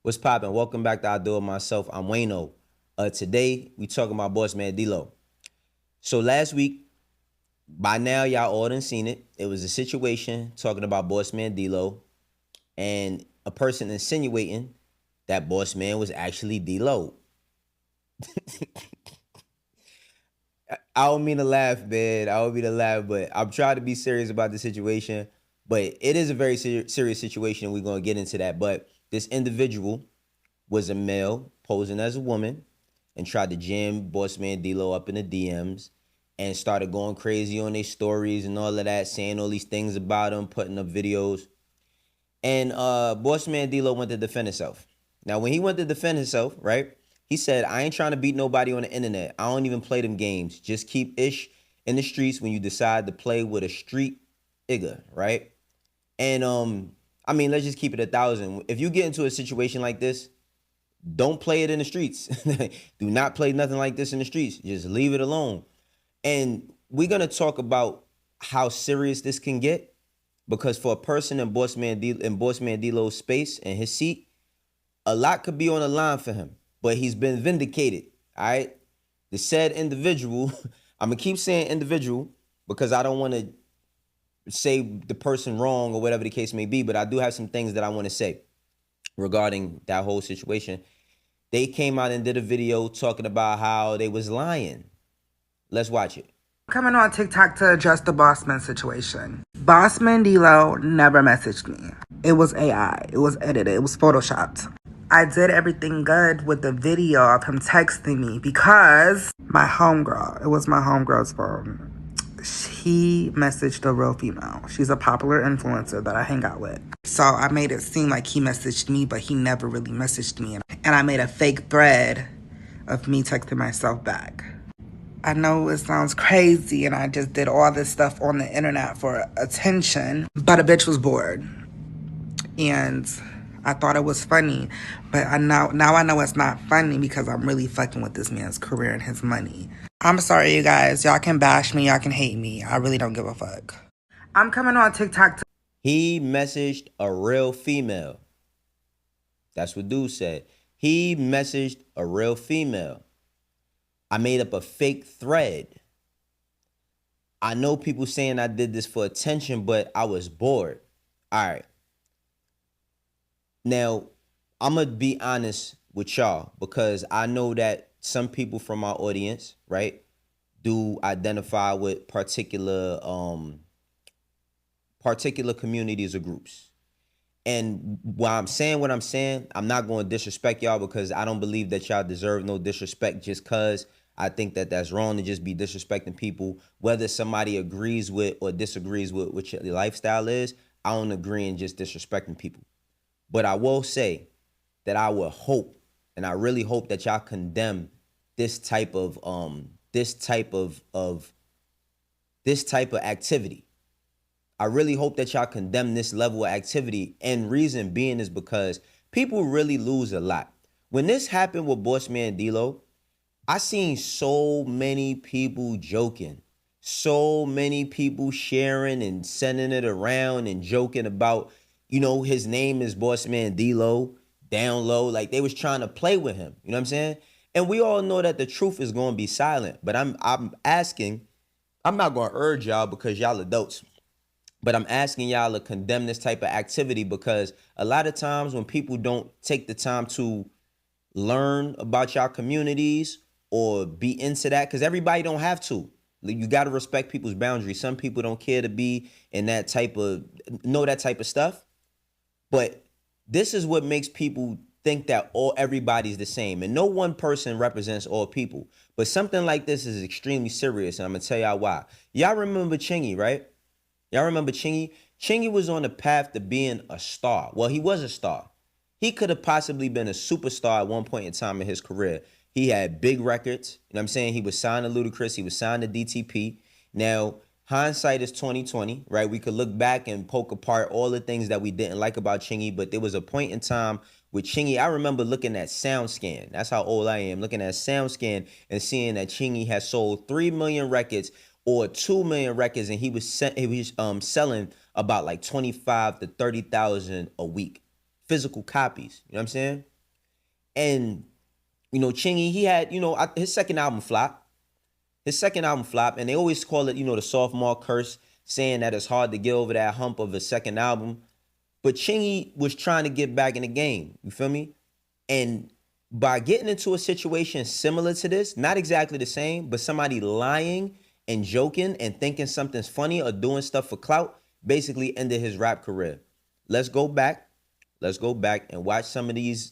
What's poppin'? Welcome back to I Do It Myself. I'm Wayno. Today we talking about BossMan Dlow. So last week, by now y'all all done seen it. It was a situation talking about BossMan Dlow and a person insinuating that BossMan was actually Dlow. I don't mean to laugh, man. I don't mean to laugh, but I'm trying to be serious about the situation. But it is a very serious situation. We're gonna get into that. But this individual was a male posing as a woman and tried to jam BossMan Dlow up in the DMs and started going crazy on their stories and all of that, saying all these things about him, putting up videos. And BossMan Dlow went to defend himself. Now, when he went to defend himself, right, he said, I ain't trying to beat nobody on the internet. I don't even play them games. Just keep ish in the streets when you decide to play with a street igga, right? And I mean, let's just keep it 1,000. If you get into a situation like this, don't play it in the streets. Do not play nothing like this in the streets. Just leave it alone. And we're gonna talk about how serious this can get, because for a person in BossMan Dlow's space and his seat, a lot could be on the line for him. But he's been vindicated. All right. The said individual, I'm gonna keep saying individual because I don't want to say the person wrong or whatever the case may be, but I do have some things that I want to say regarding that whole situation. They came out and did a video talking about how they was lying. Let's watch it. Coming on TikTok to address the BossMan situation. BossMan Dlow never messaged me. It was AI. It was edited. It was photoshopped. I did everything good with the video of him texting me because my homegirl, it was my homegirl's phone. He messaged a real female. She's a popular influencer that I hang out with. So I made it seem like he messaged me, but he never really messaged me. And I made a fake thread of me texting myself back. I know it sounds crazy and I just did all this stuff on the internet for attention, but a bitch was bored. And I thought it was funny, but now I know it's not funny because I'm really fucking with this man's career and his money. I'm sorry, you guys. Y'all can bash me, y'all can hate me. I really don't give a fuck. I'm coming on TikTok to... He messaged a real female. That's what dude said. He messaged a real female. I made up a fake thread. I know people saying I did this for attention, but I was bored. All right. Now, I'm going to be honest with y'all because I know that some people from our audience, right, do identify with particular communities or groups. And while I'm saying what I'm saying, I'm not going to disrespect y'all because I don't believe that y'all deserve no disrespect just because I think that that's wrong to just be disrespecting people. Whether somebody agrees with or disagrees with what your lifestyle is, I don't agree in just disrespecting people. But I will say that I will hope, and I really hope that y'all condemn this type of activity. I really hope that y'all condemn this level of activity. And reason being is because people really lose a lot. When this happened with BossMan Dlow, I seen so many people joking, so many people sharing and sending it around and joking about, his name is BossMan Dlow, down low. Like they was trying to play with him. You know what I'm saying? And we all know that the truth is going to be silent. But I'm asking, I'm not going to urge y'all because y'all adults. But I'm asking y'all to condemn this type of activity because a lot of times when people don't take the time to learn about y'all communities or be into that, because everybody don't have to. You got to respect people's boundaries. Some people don't care to be in that type of, know that type of stuff. But this is what makes people think that everybody's the same. And no one person represents all people. But something like this is extremely serious. And I'm going to tell y'all why. Y'all remember Chingy, right? Y'all remember Chingy? Chingy was on the path to being a star. Well, he was a star. He could have possibly been a superstar at one point in time in his career. He had big records. You know what I'm saying? He was signed to Ludacris. He was signed to DTP. Now, hindsight is 2020, right? We could look back and poke apart all the things that we didn't like about Chingy, but there was a point in time with Chingy. I remember looking at SoundScan. That's how old I am. Looking at SoundScan and seeing that Chingy had sold 3 million records or 2 million records, and he was selling about like 25 to 30,000 a week, physical copies. You know what I'm saying? And, Chingy, he had, his second album flopped. And they always call it, the sophomore curse, saying that it's hard to get over that hump of a second album. But Chingy was trying to get back in the game. You feel me? And by getting into a situation similar to this, not exactly the same, but somebody lying and joking and thinking something's funny or doing stuff for clout, basically ended his rap career. Let's go back and watch some of this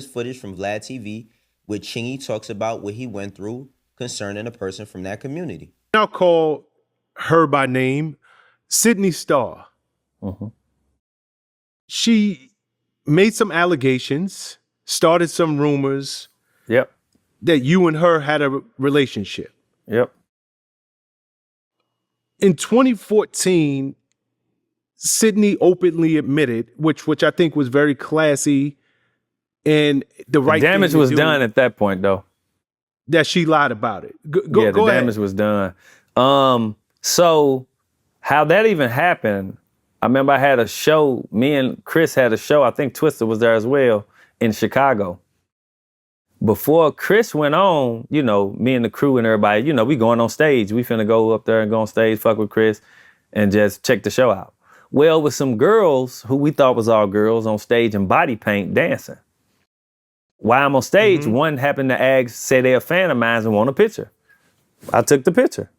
footage from Vlad TV where Chingy talks about what he went through concerning a person from that community. I'll call her by name, Sydney Starr. Mhm. She made some allegations, started some rumors Yep. that you and her had a relationship. Yep. In 2014, Sydney openly admitted, which I think was very classy and the right thing Damage to was do, done at that point, though. that she lied about it. Go The ahead. damage was done. So how that even happened, I remember I had a show, me and Chris had a show, I think Twister was there as well, in Chicago. Before Chris went on, me and the crew and everybody, we going on stage. We finna go up there and go on stage, fuck with Chris, and just check the show out. Well, with some girls who we thought was all girls on stage in body paint dancing. While I'm on stage, one happened to say they're a fan of mine and want a picture. I took the picture.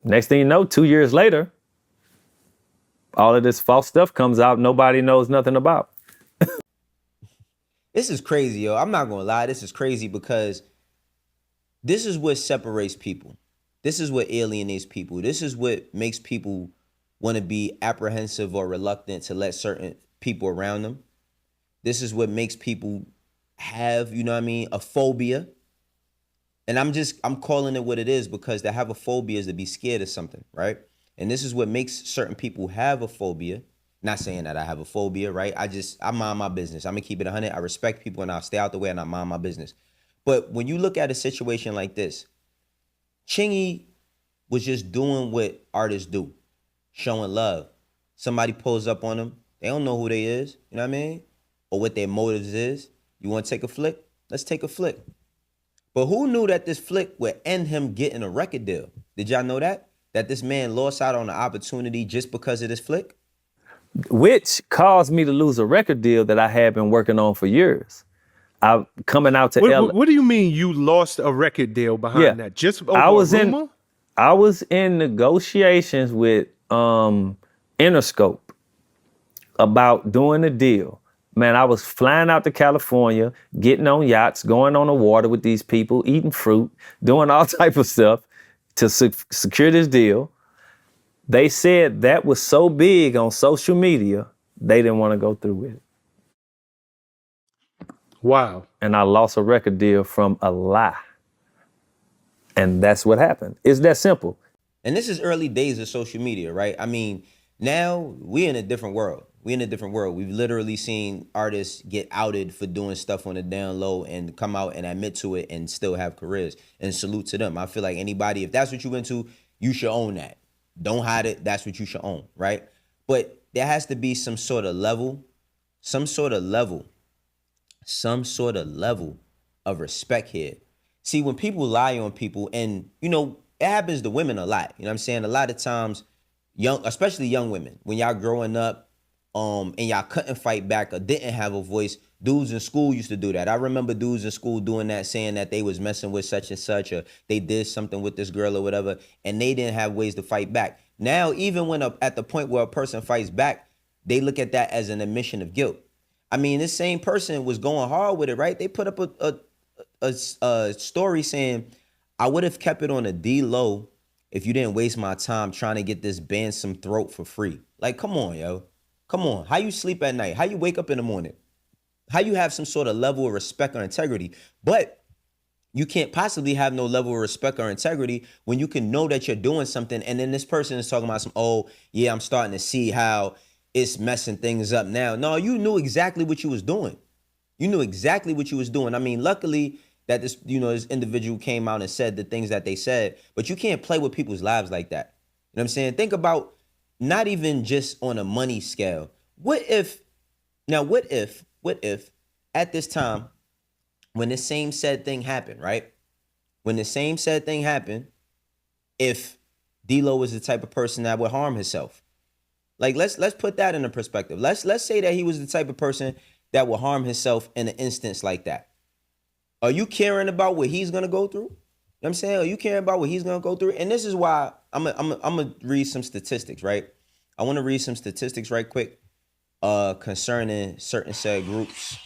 Next thing you know, 2 years later, all of this false stuff comes out nobody knows nothing about. This is crazy, yo. I'm not gonna lie, this is crazy because this is what separates people. This is what alienates people. This is what makes people want to be apprehensive or reluctant to let certain people around them. This is what makes people have, a phobia. And I'm calling it what it is because to have a phobia is to be scared of something, right? And this is what makes certain people have a phobia. Not saying that I have a phobia, right? I mind my business. I'm gonna keep it 100. I respect people and I'll stay out the way and I mind my business. But when you look at a situation like this, Chingy was just doing what artists do, showing love. Somebody pulls up on them. They don't know who they is, you know what I mean? Or what their motives is. You want to take a flick? Let's take a flick. But who knew that this flick would end him getting a record deal? Did y'all know that? That this man lost out on an opportunity just because of this flick? Which caused me to lose a record deal that I had been working on for years. I coming out to LA. What do you mean you lost a record deal behind that? Just over I was a rumor? I was in negotiations with Interscope about doing a deal. Man, I was flying out to California, getting on yachts, going on the water with these people, eating fruit, doing all type of stuff to secure this deal. They said that was so big on social media, they didn't want to go through with it. Wow. And I lost a record deal from a lie. And that's what happened. It's that simple. And this is early days of social media, right? I mean, now we're in a different world. We've literally seen artists get outed for doing stuff on the down low and come out and admit to it and still have careers. And salute to them. I feel like anybody, if that's what you into, you should own that. Don't hide it. That's what you should own, right? But there has to be some sort of level of respect here. See, when people lie on people, and it happens to women a lot. You know what I'm saying? A lot of times, especially young women, when y'all growing up, and y'all couldn't fight back or didn't have a voice, dudes in school used to do that. I remember dudes in school doing that, saying that they was messing with such and such, or they did something with this girl or whatever, and they didn't have ways to fight back. Now, even when at the point where a person fights back, they look at that as an admission of guilt. I mean, this same person was going hard with it, right? They put up a story saying, I would have kept it on a D low if you didn't waste my time trying to get this band some throat for free. Like, come on, yo. Come on. How you sleep at night? How you wake up in the morning? How you have some sort of level of respect or integrity? But you can't possibly have no level of respect or integrity when you can know that you're doing something and then this person is talking about I'm starting to see how it's messing things up now. No, you knew exactly what you was doing. I mean, luckily that this individual came out and said the things that they said, but you can't play with people's lives like that. You know what I'm saying? Think about not even just on a money scale. What if at this time, when the same said thing happened, right? When the same said thing happened, if D'Lo was the type of person that would harm himself, like let's put that into perspective. Let's say that he was the type of person that would harm himself in an instance like that. Are you caring about what he's gonna go through? You know what I'm saying? Are you caring about what he's gonna go through? And this is why I'm gonna read some statistics, right? I want to read some statistics right quick concerning certain said groups.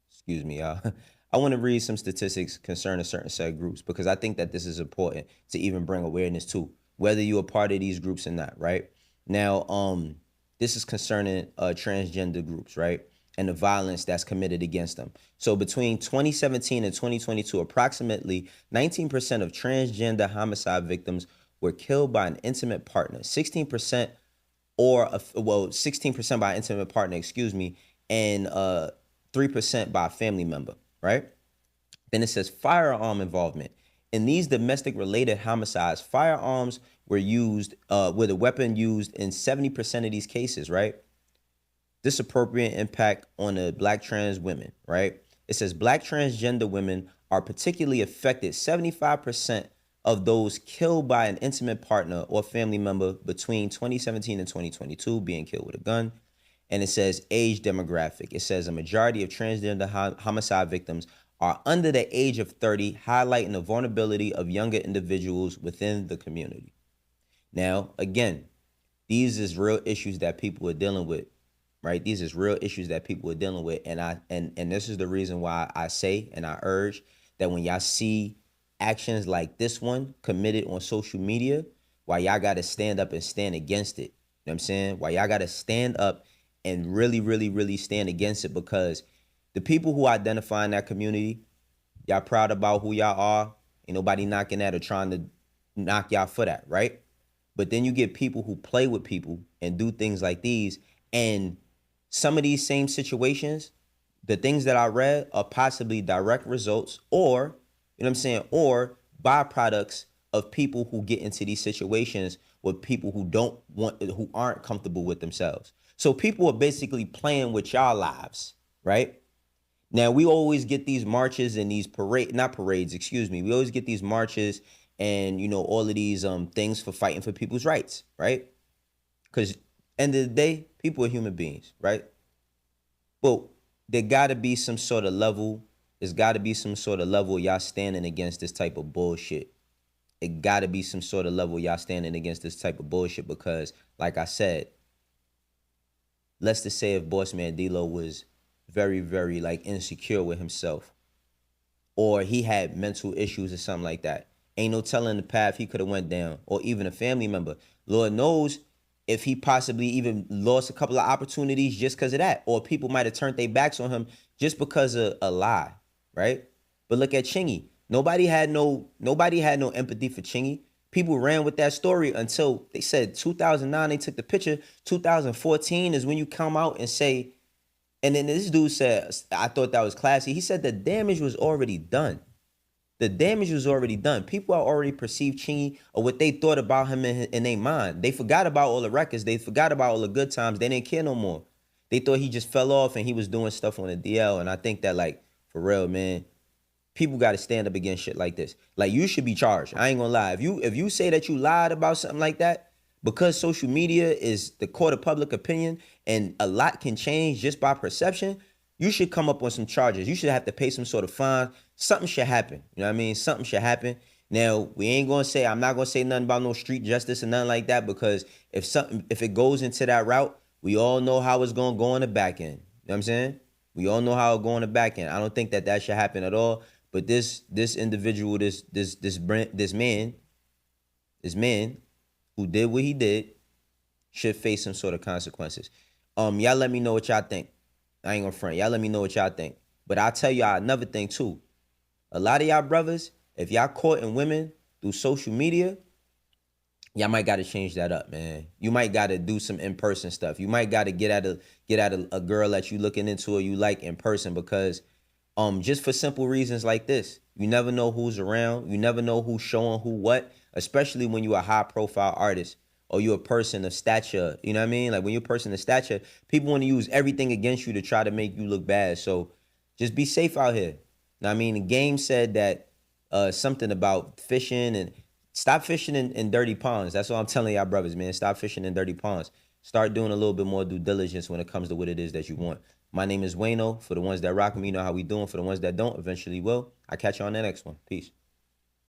Excuse me, y'all. I want to read some statistics concerning certain said groups because I think that this is important to even bring awareness to, whether you're a part of these groups or not, right? Now, this is concerning transgender groups, right? And the violence that's committed against them. So between 2017 and 2022, approximately 19% of transgender homicide victims were killed by an intimate partner. 16% or 16% by intimate partner, excuse me, and 3% by a family member, right? Then it says firearm involvement. In these domestic related homicides, firearms were used, were the weapon used in 70% of these cases, right? Disappropriate impact on the black trans women, right? It says black transgender women are particularly affected. 75% of those killed by an intimate partner or family member between 2017 and 2022 being killed with a gun. And it says age demographic. It says a majority of transgender homicide victims are under the age of 30, highlighting the vulnerability of younger individuals within the community. Now, again, these is real issues that people are dealing with, right? These is real issues that people are dealing with. And this is the reason why I say and I urge that when y'all see actions like this one committed on social media, why y'all got to stand up and stand against it. You know what I'm saying? Why y'all got to stand up and really, really, really stand against it, because the people who identify in that community, y'all proud about who y'all are. Ain't nobody knocking at or trying to knock y'all for that, right? But then you get people who play with people and do things like these. And some of these same situations, the things that I read are possibly direct results or, you know what I'm saying, or byproducts of people who get into these situations with people who aren't comfortable with themselves. So people are basically playing with y'all lives, right? Now, we always get these marches and these not parades, excuse me. We always get these marches and, you know, all of these things for fighting for people's rights, right? Because end of the day, people are human beings, right? Well, there got to be some sort of level. There's got to be some sort of level y'all standing against this type of bullshit. It got to be some sort of level y'all standing against this type of bullshit because, like I said, let's just say if BossMan Dlow was very, very like insecure with himself, or he had mental issues or something like that, ain't no telling the path he could have went down, or even a family member. Lord knows if he possibly even lost a couple of opportunities just because of that, or people might have turned their backs on him just because of a lie, right? But look at Chingy. Nobody had no empathy for Chingy. People ran with that story until they said 2009 they took the picture. 2014 is when you come out and say, and then this dude said, I thought that was classy. He said the damage was already done. The damage was already done. People already perceived Chingy or what they thought about him in their mind. They forgot about all the records. They forgot about all the good times. They didn't care no more. They thought he just fell off and he was doing stuff on the DL. And I think that, like, for real, man, people got to stand up against shit like this. Like, you should be charged. I ain't gonna lie. If you say that you lied about something like that, because social media is the court of public opinion and a lot can change just by perception, you should come up on some charges. You should have to pay some sort of fine. Something should happen. You know what I mean? Something should happen. Now, I'm not gonna say nothing about no street justice and nothing like that, because if it goes into that route, we all know how it's gonna go on the back end. You know what I'm saying? We all know how it go on the back end. I don't think that should happen at all. But this individual, this man who did what he did should face some sort of consequences. Y'all let me know what y'all think. I ain't gonna front. Y'all let me know what y'all think. But I'll tell y'all another thing too. A lot of y'all brothers, if y'all courting women through social media, y'all might gotta change that up, man. You might gotta do some in-person stuff. You might gotta get at a girl that you looking into or you like in person, because just for simple reasons like this. You never know who's around. You never know who's showing who what, especially when you're a high profile artist or you're a person of stature. You know what I mean? Like when you're a person of stature, people want to use everything against you to try to make you look bad. So just be safe out here. Know what I mean? The game said that something about fishing and stop fishing in dirty ponds. That's what I'm telling y'all brothers, man. Stop fishing in dirty ponds. Start doing a little bit more due diligence when it comes to what it is that you want. My name is Wayno. For the ones that rock me, you know how we doing. For the ones that don't, eventually will. I catch you on the next one. Peace.